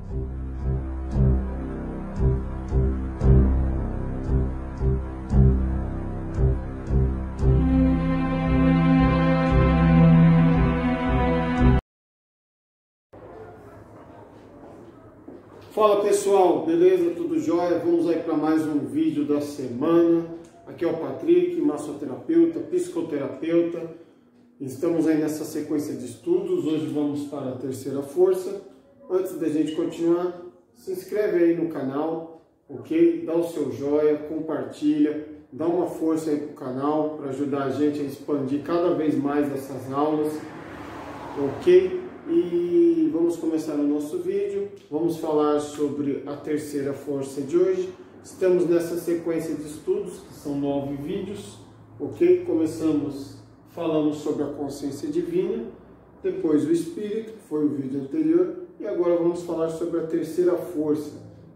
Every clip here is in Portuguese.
Fala pessoal, beleza? Tudo jóia? Vamos aí para mais um vídeo da semana. Aqui é o Patrick, massoterapeuta, psicoterapeuta. Estamos aí nessa sequência de estudos. Hoje vamos para a terceira força. Antes da gente continuar, se inscreve aí no canal, ok? Dá o seu joia, compartilha, dá uma força aí pro canal para ajudar a gente a expandir cada vez mais essas aulas, ok? E vamos começar o nosso vídeo. Vamos falar sobre a terceira força de hoje. Estamos nessa sequência de estudos, que são 9 vídeos, ok? Falamos sobre a consciência divina, depois o espírito, que foi o vídeo anterior, e agora vamos falar sobre a terceira força,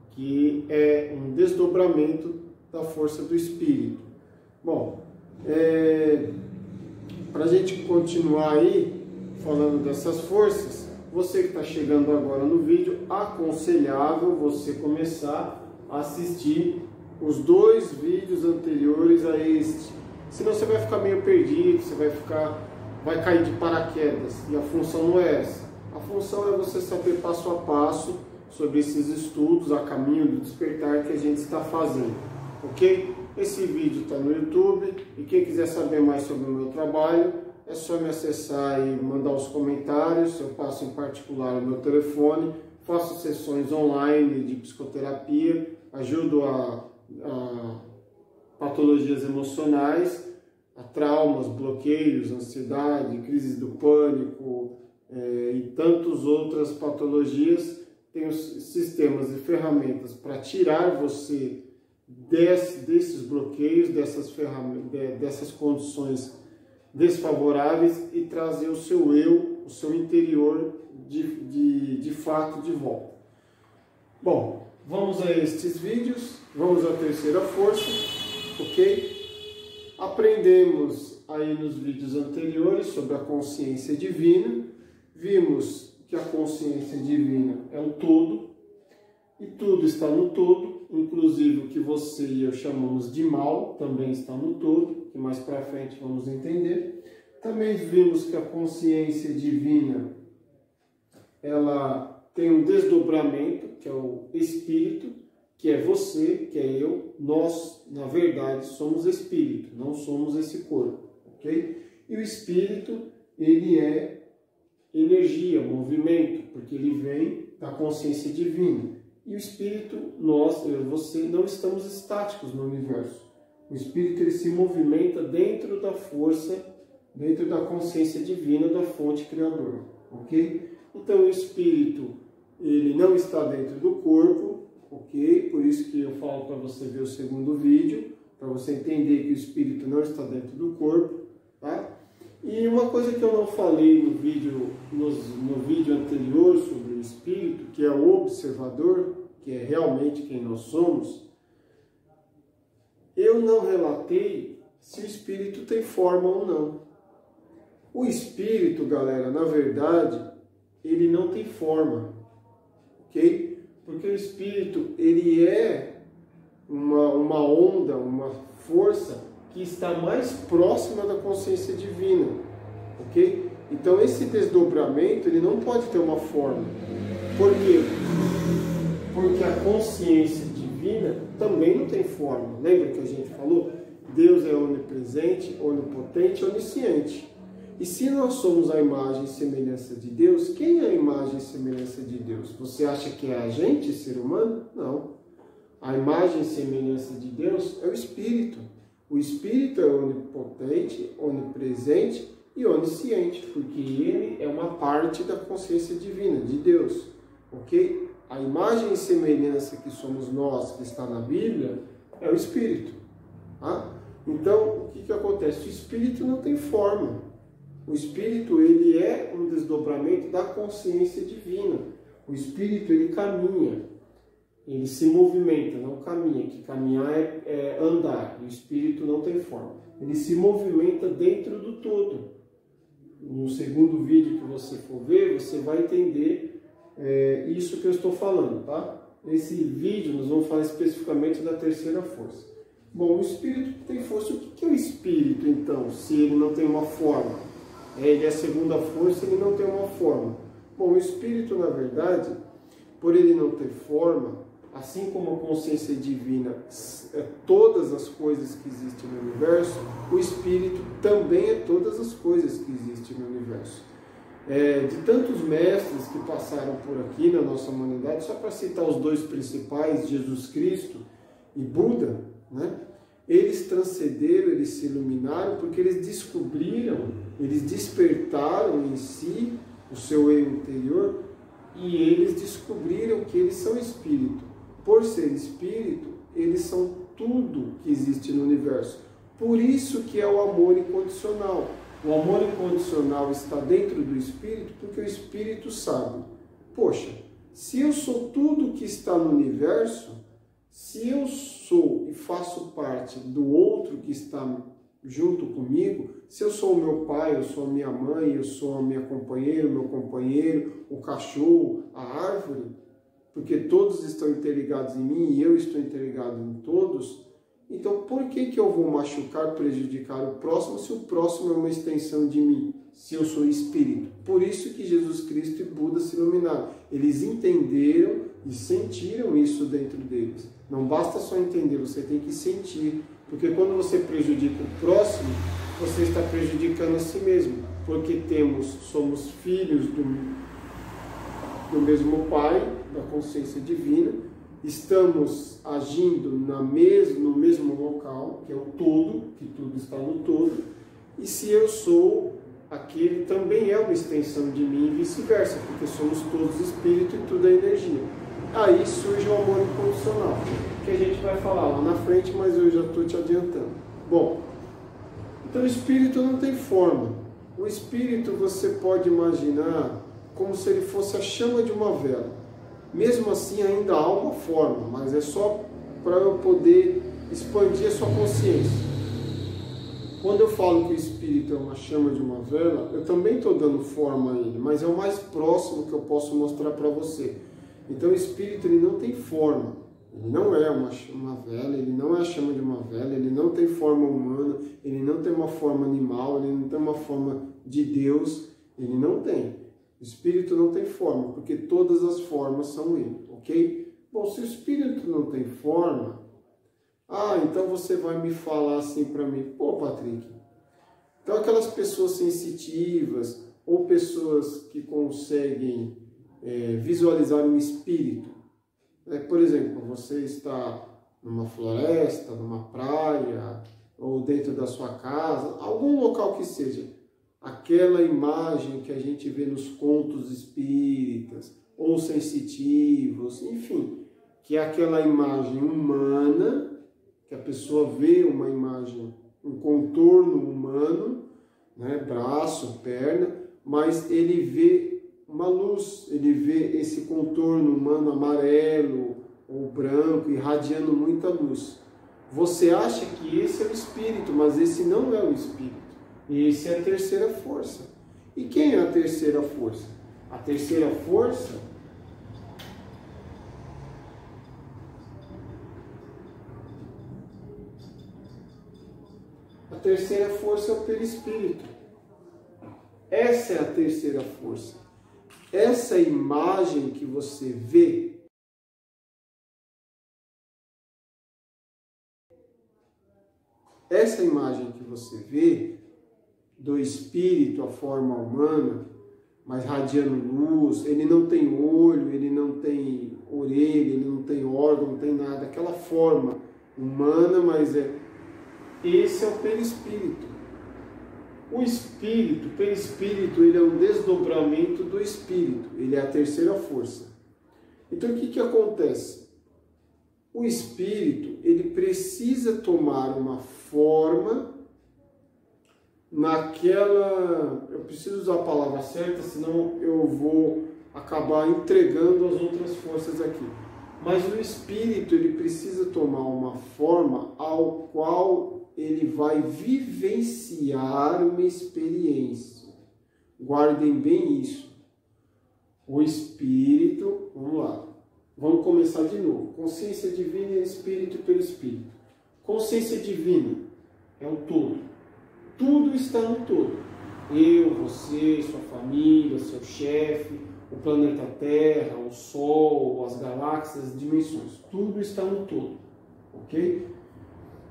que é um desdobramento da força do espírito. Bom, para a gente continuar aí, falando dessas forças, você que está chegando agora no vídeo, aconselhável você começar a assistir os 2 vídeos anteriores a este. Senão você vai ficar meio perdido, você vai cair de paraquedas, e a função não é essa. A função é você saber passo a passo sobre esses estudos, a caminho do despertar que a gente está fazendo, ok? Esse vídeo está no YouTube, e quem quiser saber mais sobre o meu trabalho, é só me acessar e mandar os comentários. Eu passo em particular o meu telefone, faço sessões online de psicoterapia, ajudo a patologias emocionais, a traumas, bloqueios, ansiedade, crises do pânico e tantas outras patologias. Tenho sistemas e ferramentas para tirar você desses bloqueios, dessas condições desfavoráveis e trazer o seu eu, o seu interior de fato de volta. Bom, vamos a estes vídeos, vamos à terceira força, ok? Aprendemos aí nos vídeos anteriores sobre a consciência divina, vimos que a consciência divina é um todo, e tudo está no todo, inclusive o que você e eu chamamos de mal também está no todo, que mais para frente vamos entender. Também vimos que a consciência divina, ela tem um desdobramento, que é o espírito, que é você, que é eu. Nós, na verdade, somos espírito, não somos esse corpo, ok? E o espírito, ele é energia, movimento, porque ele vem da consciência divina. E o espírito, nós, eu e você, não estamos estáticos no universo. O espírito, ele se movimenta dentro da força, dentro da consciência divina da fonte criadora, ok? Então o espírito, ele não está dentro do corpo, ok? Por isso que eu falo para você ver o segundo vídeo, para você entender que o espírito não está dentro do corpo, tá? E uma coisa que eu não falei no vídeo anterior sobre o espírito, que é o observador, que é realmente quem nós somos, eu não relatei se o espírito tem forma ou não. O espírito, galera, na verdade, ele não tem forma, ok? Porque o espírito, ele é uma onda, uma força que está mais próxima da consciência divina, ok? Então esse desdobramento, ele não pode ter uma forma. Por quê? Porque a consciência divina também não tem forma. Lembra que a gente falou? Deus é onipresente, onipotente, onisciente. E se nós somos a imagem e semelhança de Deus, quem é a imagem e semelhança de Deus? Você acha que é a gente, ser humano? Não. A imagem e semelhança de Deus é o Espírito. O Espírito é onipotente, onipresente e onisciente, porque ele é uma parte da consciência divina, de Deus. Ok? A imagem e semelhança que somos nós, que está na Bíblia, é o Espírito. Tá? Então, o que acontece? O Espírito não tem forma. O Espírito, ele é um desdobramento da consciência divina. O Espírito, ele caminha. Ele se movimenta, não caminha, que caminhar é andar, o espírito não tem forma. Ele se movimenta dentro do todo. No segundo vídeo que você for ver, você vai entender isso que eu estou falando, tá? Nesse vídeo nós vamos falar especificamente da terceira força. Bom, o espírito tem força. O que é o espírito, então, se ele não tem uma forma? Ele é a segunda força, ele não tem uma forma. Bom, o espírito, na verdade, por ele não ter forma, assim como a consciência divina é todas as coisas que existem no universo, o espírito também é todas as coisas que existem no universo. De tantos mestres que passaram por aqui na nossa humanidade, só para citar os dois principais, Jesus Cristo e Buda, né? Eles transcenderam, eles se iluminaram porque eles descobriram, eles despertaram em si o seu eu interior e eles descobriram que eles são espírito. Por ser espírito, eles são tudo que existe no universo. Por isso que é o amor incondicional. O amor incondicional está dentro do espírito porque o espírito sabe, poxa, se eu sou tudo que está no universo, se eu sou e faço parte do outro que está junto comigo, se eu sou o meu pai, eu sou a minha mãe, eu sou a minha companheira, o meu companheiro, o cachorro, a árvore, porque todos estão interligados em mim e eu estou interligado em todos, então por que eu vou machucar, prejudicar o próximo se o próximo é uma extensão de mim, se eu sou espírito? Por isso que Jesus Cristo e Buda se iluminaram. Eles entenderam e sentiram isso dentro deles. Não basta só entender, você tem que sentir, porque quando você prejudica o próximo, você está prejudicando a si mesmo, porque somos filhos do mesmo Pai, da consciência divina, estamos agindo no mesmo local, que é o todo, que tudo está no todo, e se eu sou, aquele também é uma extensão de mim e vice-versa, porque somos todos espírito e tudo é energia. Aí surge o amor incondicional, que a gente vai falar lá na frente, mas eu já estou te adiantando. Bom, então o espírito não tem forma. O espírito você pode imaginar como se ele fosse a chama de uma vela. Mesmo assim ainda há uma forma, mas é só para eu poder expandir a sua consciência. Quando eu falo que o espírito é uma chama de uma vela, eu também estou dando forma a ele, mas é o mais próximo que eu posso mostrar para você. Então o espírito ele não tem forma, ele não é uma vela, ele não é a chama de uma vela, ele não tem forma humana, ele não tem uma forma animal, ele não tem uma forma de Deus, ele não tem. O espírito não tem forma, porque todas as formas são ele, ok? Bom, se o espírito não tem forma, então você vai me falar assim para mim, pô, Patrick, então aquelas pessoas sensitivas ou pessoas que conseguem visualizar um espírito, por exemplo, você está numa floresta, numa praia, ou dentro da sua casa, algum local que seja, aquela imagem que a gente vê nos contos espíritas, ou sensitivos, enfim, que é aquela imagem humana, que a pessoa vê uma imagem, um contorno humano, né, braço, perna, mas ele vê uma luz, ele vê esse contorno humano amarelo ou branco, irradiando muita luz. Você acha que esse é o espírito, mas esse não é o espírito. Esse é a terceira força. E quem é a terceira força? A terceira força é o perispírito. Essa é a terceira força. Essa imagem que você vê, do espírito, a forma humana, mas radiando luz, ele não tem olho, ele não tem orelha, ele não tem órgão, não tem nada, aquela forma humana, mas esse é o perispírito. O perispírito, ele é um desdobramento do espírito, ele é a terceira força. Então o que acontece? O espírito, ele precisa tomar uma forma eu preciso usar a palavra certa, senão eu vou acabar entregando as outras forças aqui. Mas o espírito, ele precisa tomar uma forma ao qual ele vai vivenciar uma experiência. Guardem bem isso. O espírito, começar de novo. Consciência divina e espírito e perispírito. Consciência divina é o todo. Tudo está no todo. Eu, você, sua família, seu chefe, o planeta Terra, o Sol, as galáxias, as dimensões. Tudo está no todo. Ok?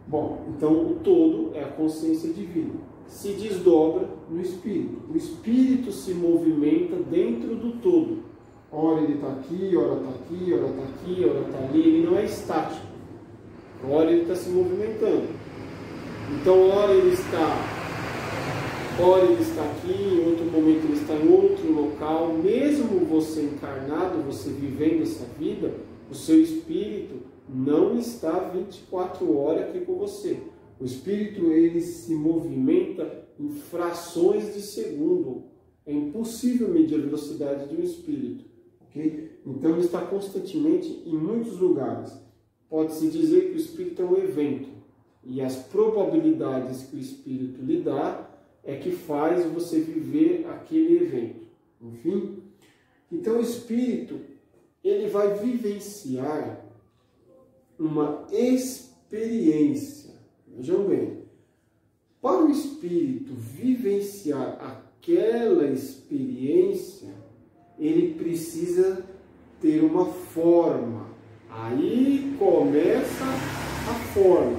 Bom, então o todo é a consciência divina. Se desdobra no espírito. O espírito se movimenta dentro do todo. Ora ele está aqui, ora está aqui, ora está aqui, ora está ali. Ele não é estático. Ora ele está se movimentando. Então, ora ele está aqui, em outro momento ele está em outro local. Mesmo você encarnado, você vivendo essa vida, o seu espírito não está 24 horas aqui com você. O espírito, ele se movimenta em frações de segundo. É impossível medir a velocidade de um espírito. Okay? Então, ele está constantemente em muitos lugares. Pode-se dizer que o espírito é um evento. E as probabilidades que o espírito lhe dá é que faz você viver aquele evento. Enfim, então o espírito, ele vai vivenciar uma experiência. Vejam bem, para o espírito vivenciar aquela experiência, ele precisa ter uma forma. Aí começa a forma.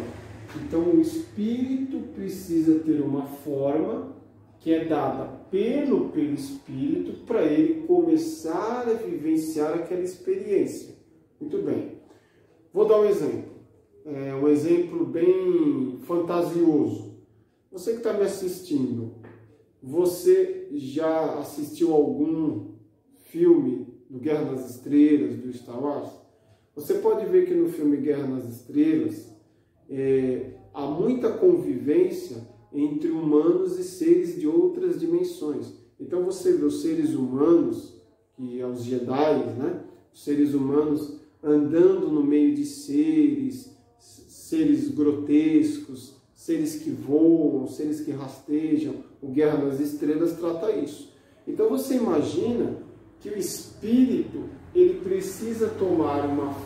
Então o espírito precisa ter uma forma que é dada pelo perispírito para ele começar a vivenciar aquela experiência. Muito bem. Vou dar um exemplo. Um exemplo bem fantasioso. Você que está me assistindo, você já assistiu algum filme do Guerra nas Estrelas, do Star Wars? Você pode ver que no filme Guerra nas Estrelas há muita convivência entre humanos e seres de outras dimensões. Então você vê os seres humanos, que é os Jedi, né? Os seres humanos andando no meio de seres grotescos, seres que voam, seres que rastejam. O Guerra nas Estrelas trata isso. Então você imagina que o espírito, ele precisa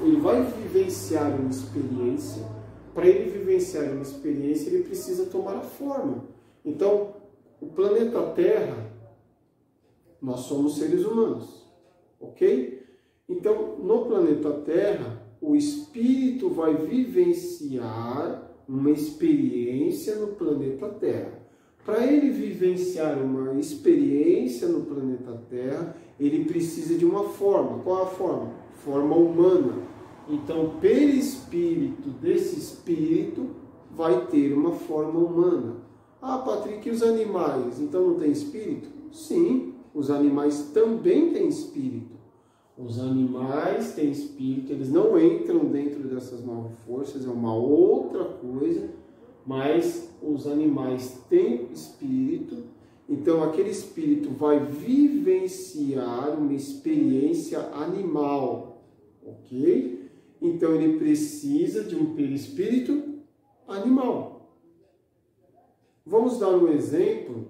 ele vai vivenciar uma experiência. Para ele vivenciar uma experiência, ele precisa tomar a forma. Então, o planeta Terra, nós somos seres humanos, ok? Então, no planeta Terra, o espírito vai vivenciar uma experiência no planeta Terra. Para ele vivenciar uma experiência no planeta Terra, ele precisa de uma forma. Qual é a forma? Forma humana. Então, o perispírito desse espírito vai ter uma forma humana. Ah, Patrick, e os animais? Então não tem espírito? Sim, os animais também têm espírito. Os animais têm espírito, eles não entram dentro dessas 9 forças, é uma outra coisa, mas os animais têm espírito. Então, aquele espírito vai vivenciar uma experiência animal, ok? Então, ele precisa de um perispírito animal. Vamos dar um exemplo.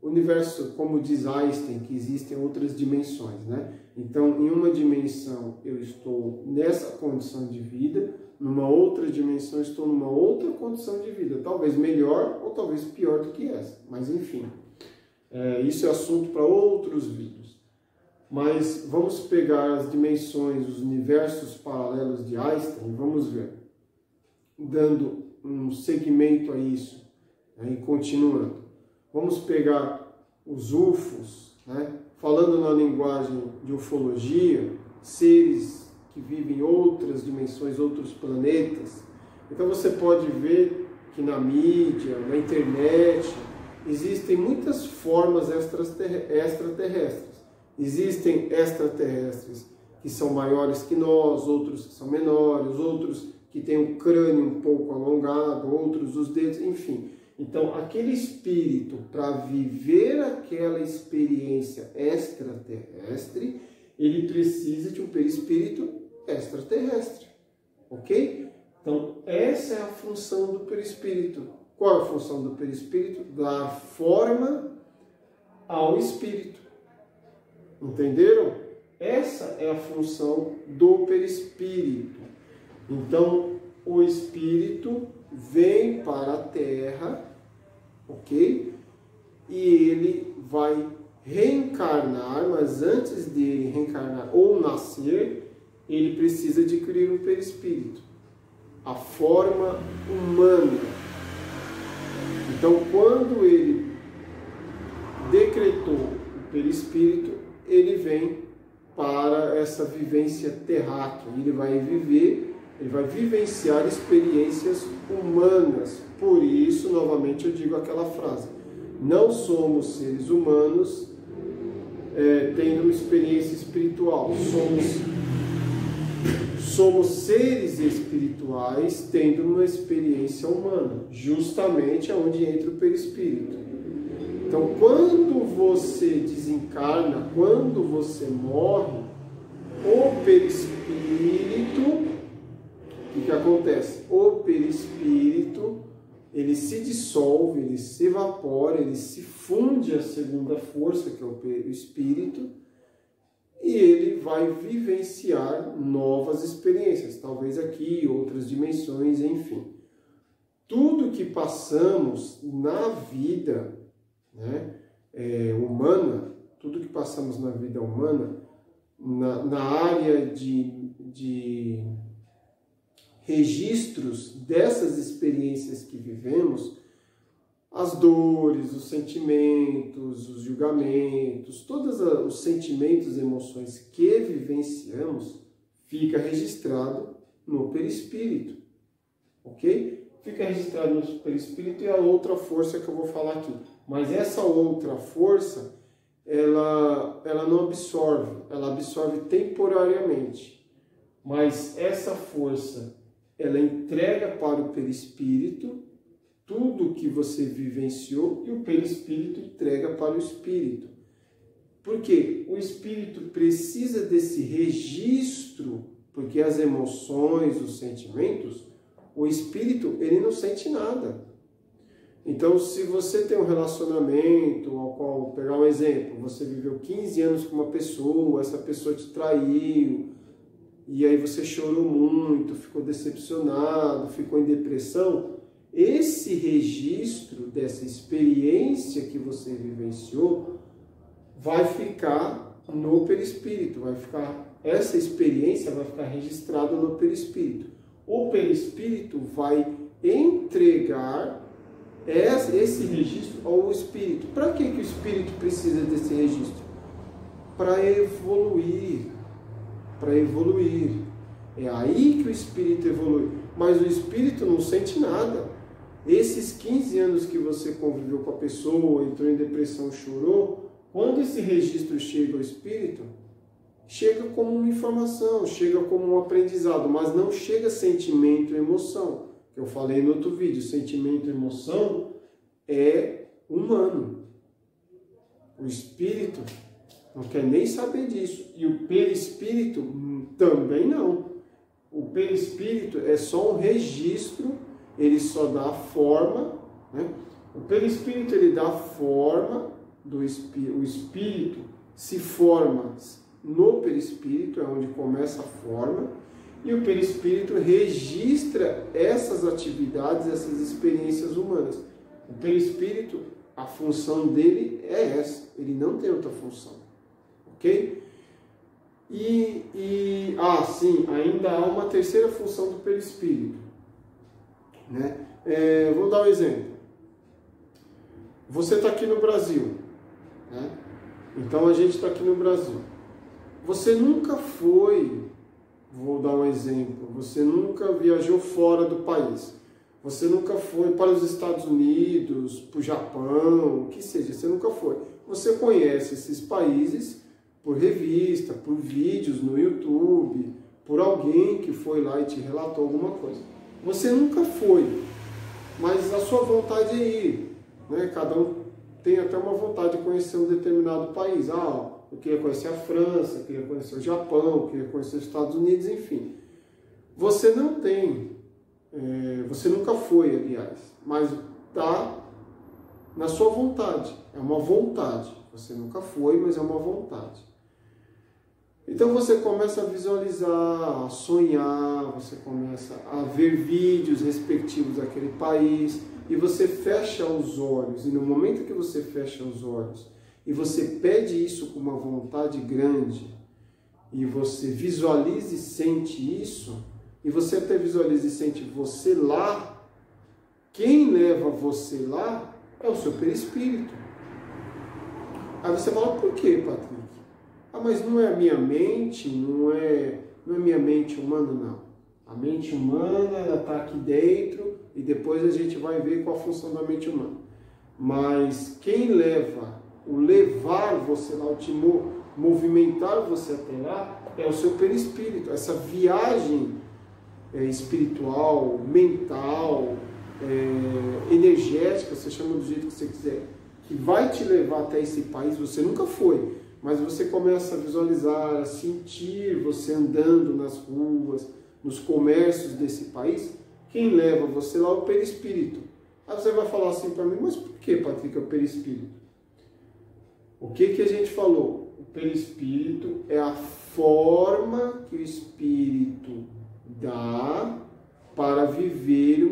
Universo, como diz Einstein, que existem outras dimensões, né? Então, em uma dimensão, eu estou nessa condição de vida, numa outra dimensão, estou numa outra condição de vida. Talvez melhor ou talvez pior do que essa. Mas, enfim, isso é assunto para outros vídeos. Mas vamos pegar as dimensões, os universos paralelos de Einstein, vamos ver, dando um segmento a isso, né, e continuando. Vamos pegar os UFOs, né, falando na linguagem de ufologia, seres que vivem em outras dimensões, outros planetas. Então você pode ver que na mídia, na internet, existem muitas formas extraterrestres. Existem extraterrestres que são maiores que nós, outros que são menores, outros que têm o crânio um pouco alongado, outros os dedos, enfim. Então, aquele espírito, para viver aquela experiência extraterrestre, ele precisa de um perispírito extraterrestre, ok? Então, essa é a função do perispírito. Qual é a função do perispírito? Dar forma ao espírito. Entenderam? essa é a função do perispírito. Então, o espírito vem para a Terra, ok? E ele vai reencarnar, mas antes de ele reencarnar ou nascer, ele precisa adquirir um perispírito, a forma humana. Então, quando ele decretou o perispírito, ele vem para essa vivência terráquea. Ele vai vivenciar experiências humanas. Por isso, novamente, eu digo aquela frase: não somos seres humanos tendo uma experiência espiritual. Somos seres espirituais tendo uma experiência humana, justamente onde entra o perispírito. Então, quando você desencarna, quando você morre, o perispírito, o que acontece? O perispírito, ele se dissolve, ele se evapora, ele se funde à segunda força, que é o espírito, e ele vai vivenciar novas experiências, talvez aqui, outras dimensões, enfim. Tudo que passamos na vida, né, humana, tudo que passamos na vida humana, na área de registros dessas experiências que vivemos, as dores, os sentimentos, os julgamentos, todos os sentimentos e emoções que vivenciamos, fica registrado no perispírito, ok? Fica registrado no perispírito e a outra força que eu vou falar aqui. Mas essa outra força, ela não absorve, ela absorve temporariamente. Mas essa força, ela entrega para o perispírito tudo que você vivenciou e o perispírito entrega para o espírito. Por quê? O espírito precisa desse registro, porque as emoções, os sentimentos, o espírito, ele não sente nada. Então, se você tem um relacionamento, ao qual, vou pegar um exemplo, você viveu 15 anos com uma pessoa, essa pessoa te traiu, e aí você chorou muito, ficou decepcionado, ficou em depressão, esse registro dessa experiência que você vivenciou vai ficar no perispírito, essa experiência vai ficar registrada no perispírito. O perispírito vai entregar esse registro ao espírito. Para que o espírito precisa desse registro? Para evoluir. Para evoluir. É aí que o espírito evolui. Mas o espírito não sente nada. Esses 15 anos que você conviveu com a pessoa, entrou em depressão, chorou, quando esse registro chega ao espírito, chega como uma informação, chega como um aprendizado, mas não chega sentimento e emoção. Eu falei no outro vídeo, sentimento e emoção é humano. O espírito não quer nem saber disso. E o perispírito também não. O perispírito é só um registro, ele só dá forma, né? O perispírito, ele dá forma do espírito. O espírito se forma no perispírito, é onde começa a forma, e o perispírito registra essas atividades, essas experiências humanas. O perispírito, a função dele é essa, ele não tem outra função, ok? Sim, ainda há uma terceira função do perispírito, né? Vou dar um exemplo. Você está aqui no Brasil, né? Então a gente está aqui no Brasil. Você nunca foi, vou dar um exemplo, você nunca viajou fora do país. Você nunca foi para os Estados Unidos, para o Japão, o que seja, você nunca foi. Você conhece esses países por revista, por vídeos no YouTube, por alguém que foi lá e te relatou alguma coisa. Você nunca foi, mas a sua vontade é ir, né? Cada um tem até uma vontade de conhecer um determinado país. Eu queria conhecer a França, eu queria conhecer o Japão, eu queria conhecer os Estados Unidos, enfim. Você não tem, você nunca foi, aliás, mas está na sua vontade, é uma vontade. Você nunca foi, mas é uma vontade. Então você começa a visualizar, a sonhar, você começa a ver vídeos respectivos daquele país e você fecha os olhos. E no momento que você fecha os olhos e você pede isso com uma vontade grande e você visualiza e sente isso, e você até visualiza e sente você lá, quem leva você lá é o seu perispírito. Aí você fala, por quê, Patrick? Ah, mas não é a minha mente, não é minha mente humana, não. A mente humana, ela está aqui dentro e depois a gente vai ver qual a função da mente humana. Mas quem leva, o levar você lá, o te movimentar você até lá, é o seu perispírito. Essa viagem espiritual, mental, energética, você chama do jeito que você quiser, que vai te levar até esse país, você nunca foi, mas você começa a visualizar, a sentir você andando nas ruas, nos comércios desse país. Quem leva você lá é o perispírito. Aí você vai falar assim para mim, mas por que, Patrick, é o perispírito? O que a gente falou? O perispírito é a forma que o espírito dá para viver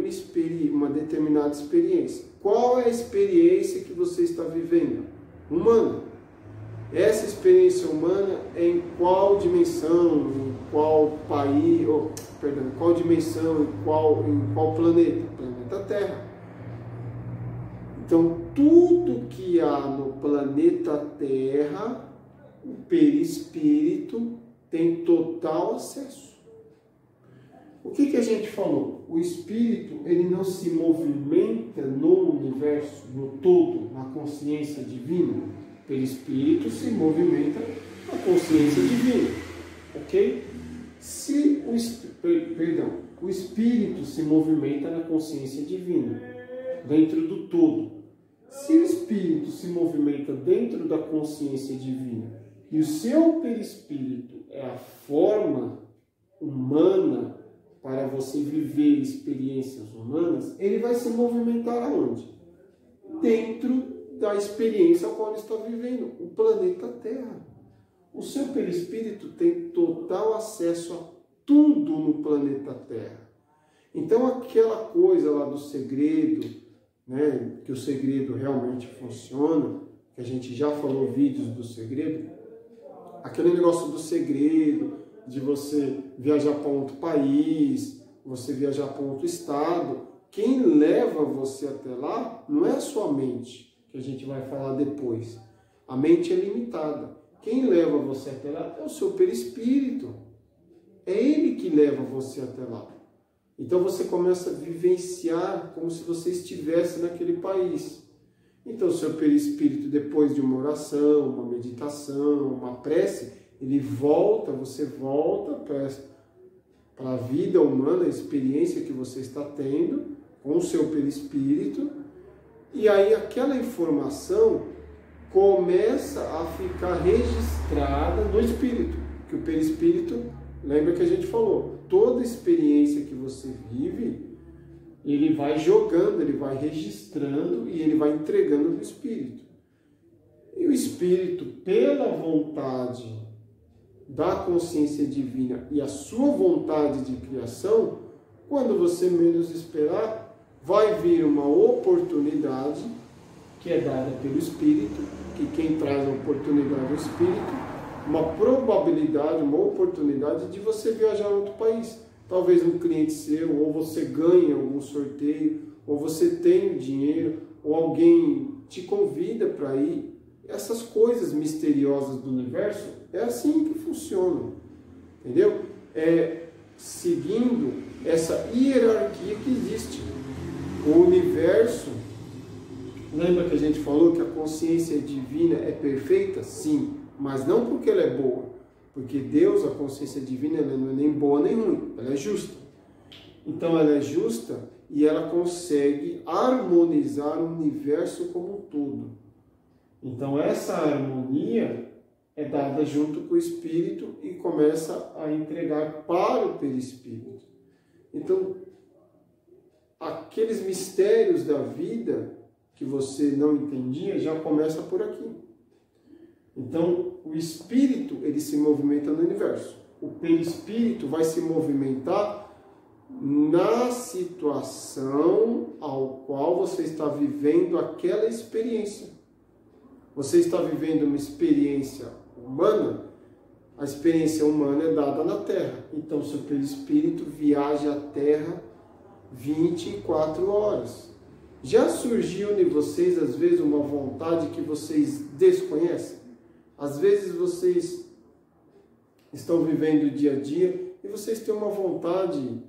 uma determinada experiência. Qual é a experiência que você está vivendo? Humana. Essa experiência humana é em qual dimensão, em qual país, qual dimensão, em qual planeta? Planeta Terra. Então, tudo que há no planeta Terra, o perispírito tem total acesso. O que a gente falou? O espírito, ele não se movimenta no universo, no todo, na consciência divina. O perispírito se movimenta na consciência divina, ok? O espírito se movimenta na consciência divina, dentro do todo. Se o espírito se movimenta dentro da consciência divina e o seu perispírito é a forma humana para você viver experiências humanas, ele vai se movimentar aonde? Dentro da experiência a qual ele está vivendo, o planeta Terra. O seu perispírito tem total acesso a tudo no planeta Terra. Então aquela coisa lá do segredo, né, que o segredo realmente funciona, que a gente já falou vídeos do segredo, aquele negócio do segredo, de você viajar para outro país, você viajar para outro estado, quem leva você até lá não é a sua mente, que a gente vai falar depois. A mente é limitada. Quem leva você até lá é o seu perispírito. É ele que leva você até lá. Então você começa a vivenciar como se você estivesse naquele país. Então o seu perispírito, depois de uma oração, uma meditação, uma prece, ele volta, você volta para a vida humana, a experiência que você está tendo com o seu perispírito, e aí aquela informação começa a ficar registrada no espírito, que o perispírito, lembra que a gente falou, toda experiência que você vive, ele vai jogando, ele vai registrando e ele vai entregando no espírito. E o espírito, pela vontade da consciência divina e a sua vontade de criação, quando você menos esperar, vai vir uma oportunidade que é dada pelo Espírito, que quem traz a oportunidade é o Espírito, uma probabilidade, uma oportunidade de você viajar a outro país. Talvez um cliente seu, ou você ganha algum sorteio, ou você tem dinheiro, ou alguém te convida para ir. Essas coisas misteriosas do universo, é assim que funcionam, entendeu? É seguindo essa hierarquia que existe. O universo, lembra que a gente falou que a consciência divina é perfeita? Sim, mas não porque ela é boa, porque Deus, a consciência divina, ela não é nem boa nem ruim, ela é justa. Então ela é justa e ela consegue harmonizar o universo como um todo. Então essa harmonia é dada junto com o espírito e começa a entregar para o perispírito. Então, aqueles mistérios da vida que você não entendia já começa por aqui. Então, o espírito, ele se movimenta no universo. O perispírito vai se movimentar na situação ao qual você está vivendo aquela experiência. Você está vivendo uma experiência humana, a experiência humana é dada na Terra. Então, seu perispírito viaja à Terra 24 horas. Já surgiu em vocês, às vezes, uma vontade que vocês desconhecem? Às vezes, vocês estão vivendo o dia a dia e vocês têm uma vontade,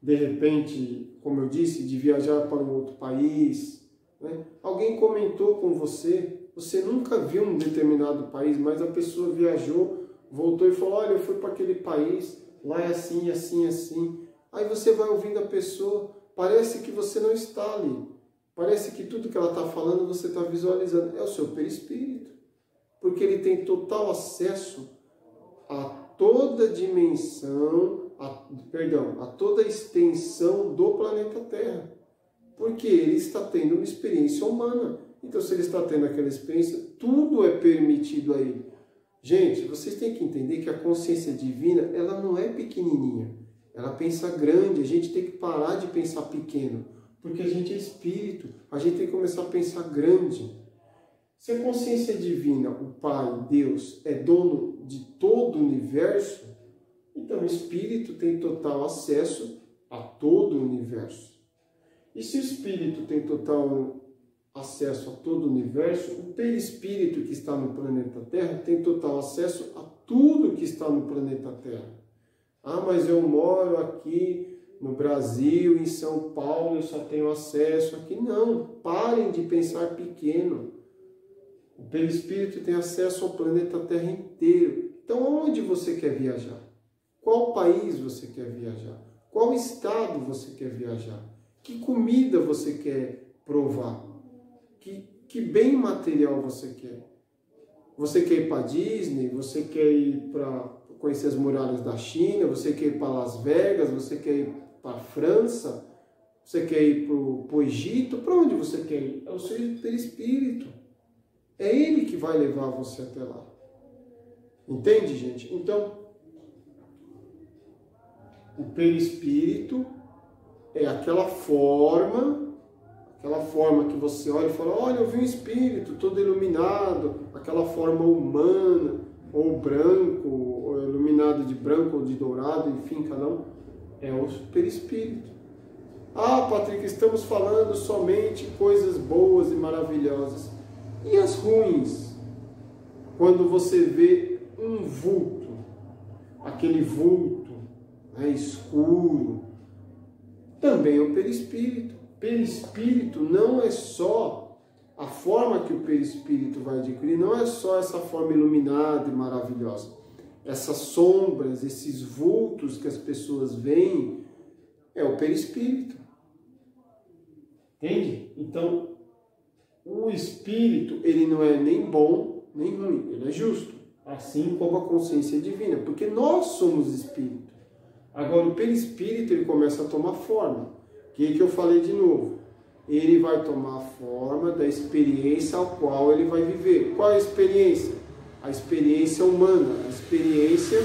de repente, como eu disse, de viajar para um outro país, né? Alguém comentou com você, você nunca viu um determinado país, mas a pessoa viajou, voltou e falou, olha, eu fui para aquele país, lá é assim, assim, assim. Aí você vai ouvindo a pessoa, parece que você não está ali. Parece que tudo que ela está falando você está visualizando. É o seu perispírito. Porque ele tem total acesso a toda a dimensão, a toda a extensão do planeta Terra. Porque ele está tendo uma experiência humana. Então, se ele está tendo aquela experiência, tudo é permitido a ele. Gente, vocês têm que entender que a consciência divina, ela não é pequenininha. Ela pensa grande. A gente tem que parar de pensar pequeno. Porque a gente é espírito. A gente tem que começar a pensar grande. Se a consciência divina, o Pai, Deus, é dono de todo o universo, então o espírito tem total acesso a todo o universo. E se o espírito tem total acesso a todo o universo, o perispírito que está no planeta Terra tem total acesso a tudo que está no planeta Terra. Ah, mas eu moro aqui no Brasil, em São Paulo, eu só tenho acesso aqui. Não, parem de pensar pequeno. O perispírito tem acesso ao planeta Terra inteiro. Então, onde você quer viajar? Qual país você quer viajar? Qual estado você quer viajar? Que comida você quer provar? Que bem material você quer? Você quer ir para Disney? Você quer ir para conhecer as muralhas da China? Você quer ir para Las Vegas? Você quer ir para a França? Você quer ir para o Egito? Para onde você quer ir? É o seu perispírito. É ele que vai levar você até lá. Entende, gente? Então, o perispírito é aquela forma que você olha e fala, olha, eu vi um espírito todo iluminado, aquela forma humana, ou branco, ou iluminado de branco ou de dourado, enfim, cada um, é o perispírito. Ah, Patrick, estamos falando somente coisas boas e maravilhosas. E as ruins? Quando você vê um vulto, aquele vulto, né, escuro, também é o perispírito. Perispírito não é só a forma que o perispírito vai adquirir, não é só essa forma iluminada e maravilhosa. Essas sombras, esses vultos que as pessoas veem, é o perispírito. Entende? Então, o espírito, ele não é nem bom, nem ruim, ele é justo. Assim como a consciência divina, porque nós somos espírito. Agora, o perispírito, ele começa a tomar forma. O que eu falei de novo? Ele vai tomar a forma da experiência ao qual ele vai viver. Qual é a experiência? A experiência humana, a experiência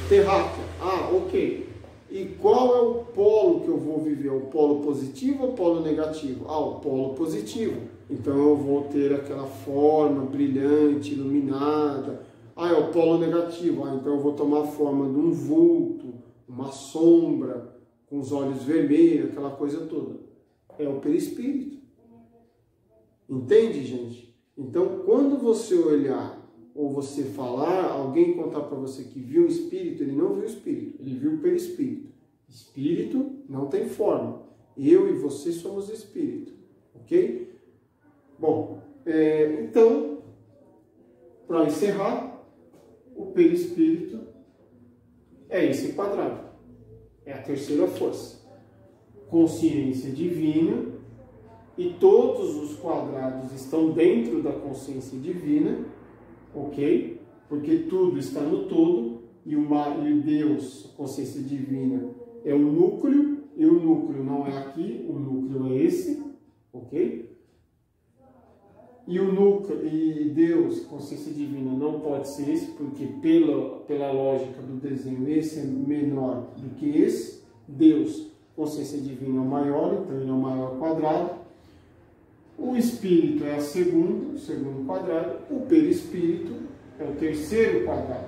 terráquea. Ah, ok. E qual é o polo que eu vou viver? O polo positivo ou o polo negativo? Ah, o polo positivo. Então eu vou ter aquela forma brilhante, iluminada. Ah, é o polo negativo. Ah, então eu vou tomar a forma de um vulto, uma sombra, com os olhos vermelhos, aquela coisa toda. É o perispírito. Entende, gente? Então, quando você olhar ou você falar, alguém contar para você que viu o espírito, ele não viu o espírito, ele viu o perispírito. Espírito não tem forma. Eu e você somos espírito. Ok? Bom, então, para encerrar, o perispírito é esse quadrado. É a terceira força. Consciência divina, e todos os quadrados estão dentro da consciência divina, ok? Porque tudo está no todo, e Deus, a consciência divina, é o núcleo, e o núcleo não é aqui, o núcleo é esse, ok? E o núcleo, e Deus, consciência divina, não pode ser esse, porque pela lógica do desenho, esse é menor do que esse. Deus, consciência divina, é o maior, então ele é o maior quadrado. O espírito é o segundo quadrado. O perispírito é o terceiro quadrado.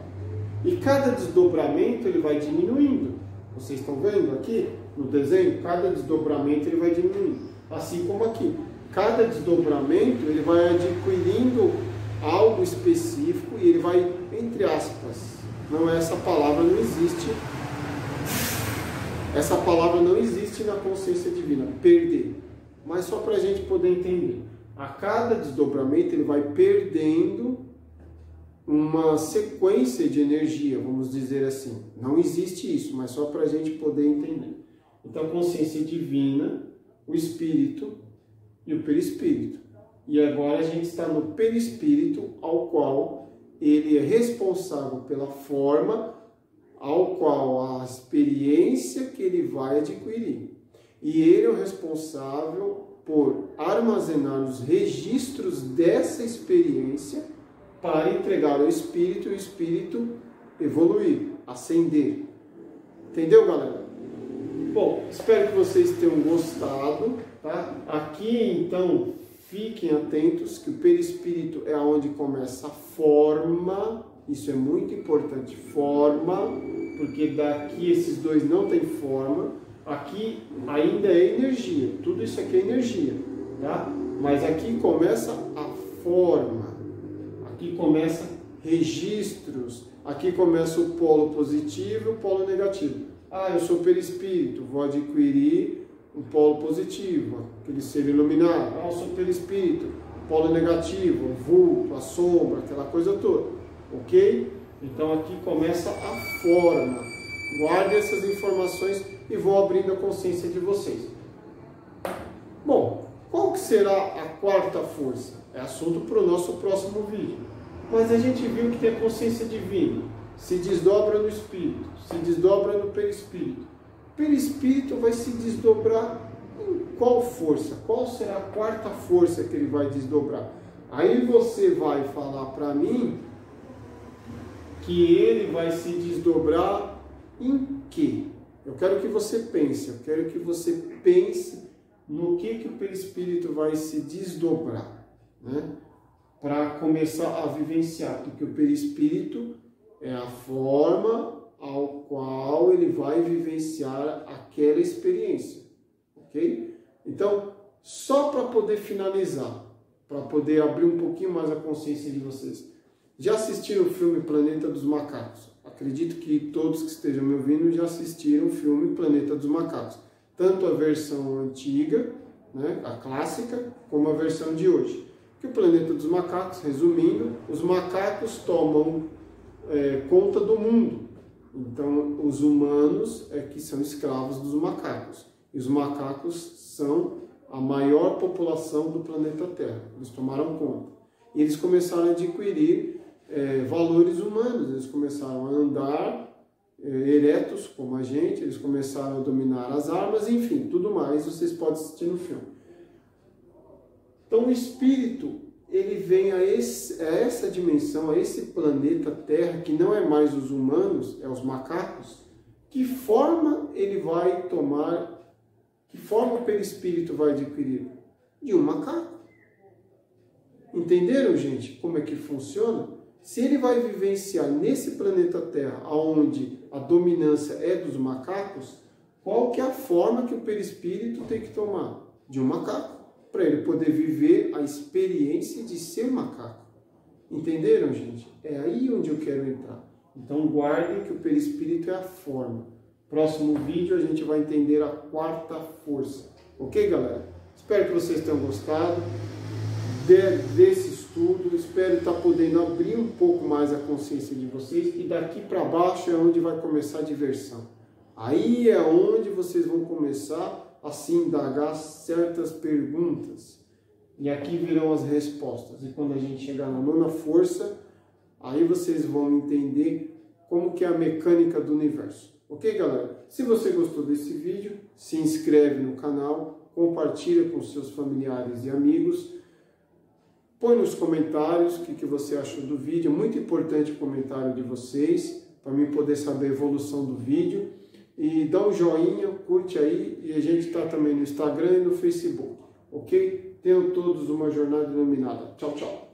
E cada desdobramento ele vai diminuindo. Vocês estão vendo aqui no desenho? Cada desdobramento ele vai diminuindo. Assim como aqui. Cada desdobramento ele vai adquirindo algo específico e ele vai, entre aspas, não é essa palavra, não existe. Essa palavra não existe na consciência divina, perder. Mas só para a gente poder entender. A cada desdobramento ele vai perdendo uma sequência de energia, vamos dizer assim. Não existe isso, mas só para a gente poder entender. Então, consciência divina, o espírito e o perispírito. E agora a gente está no perispírito, ao qual ele é responsável pela forma, ao qual a experiência que ele vai adquirir. E ele é o responsável por armazenar os registros dessa experiência para entregar ao espírito e o espírito evoluir, ascender. Entendeu, galera? Bom, espero que vocês tenham gostado, tá? Aqui, então, fiquem atentos que o perispírito é onde começa a forma. Isso é muito importante, forma, porque daqui esses dois não têm forma. Aqui ainda é energia, tudo isso aqui é energia, tá? Mas aqui começa a forma, aqui começa registros, aqui começa o polo positivo e o polo negativo. Ah, eu sou perispírito, vou adquirir um polo positivo, aquele ser iluminado. Ah, eu sou perispírito, polo negativo, o vulto, a sombra, aquela coisa toda, ok? Então aqui começa a forma. Guardem essas informações e vou abrindo a consciência de vocês. Bom, qual que será a quarta força? É assunto para o nosso próximo vídeo. Mas a gente viu que tem a consciência divina. Se desdobra no espírito, se desdobra no perispírito. O perispírito vai se desdobrar em qual força? Qual será a quarta força que ele vai desdobrar? Aí você vai falar para mim que ele vai se desdobrar em quê? Eu quero que você pense no que o perispírito vai se desdobrar, né? Para começar a vivenciar, porque o perispírito é a forma ao qual ele vai vivenciar aquela experiência, ok? Então, só para poder finalizar, para poder abrir um pouquinho mais a consciência de vocês, já assistiram o filme Planeta dos Macacos? Acredito que todos que estejam me ouvindo já assistiram o filme Planeta dos Macacos, tanto a versão antiga, né, a clássica, como a versão de hoje. Que o Planeta dos Macacos, resumindo, os macacos tomam conta do mundo. Então, os humanos é que são escravos dos macacos. E os macacos são a maior população do planeta Terra. Eles tomaram conta. E eles começaram a adquirir valores humanos. Eles começaram a andar eretos, como a gente. Eles começaram a dominar as armas. Enfim, tudo mais vocês podem assistir no filme. Então, o espírito, ele vem a essa dimensão, a esse planeta Terra, que não é mais os humanos, é os macacos. Que forma ele vai tomar, que forma o perispírito vai adquirir? De um macaco. Entenderam, gente, como é que funciona? Se ele vai vivenciar nesse planeta Terra, onde a dominância é dos macacos, qual que é a forma que o perispírito tem que tomar? De um macaco. Para ele poder viver a experiência de ser macaco. Entenderam, gente? É aí onde eu quero entrar. Então guardem que o perispírito é a forma. Próximo vídeo a gente vai entender a quarta força. Ok, galera? Espero que vocês tenham gostado desse estudo. Espero estar podendo abrir um pouco mais a consciência de vocês. E daqui para baixo é onde vai começar a diversão. Aí é onde vocês vão começar a se indagar certas perguntas. E aqui virão as respostas. E quando a gente chegar na nona força, aí vocês vão entender como que é a mecânica do universo. Ok, galera? Se você gostou desse vídeo, se inscreve no canal, compartilha com seus familiares e amigos. Põe nos comentários o que você achou do vídeo. É muito importante o comentário de vocês, para mim poder saber a evolução do vídeo. E dá um joinha, curte aí. E a gente está também no Instagram e no Facebook, ok? Tenham todos uma jornada iluminada. Tchau, tchau.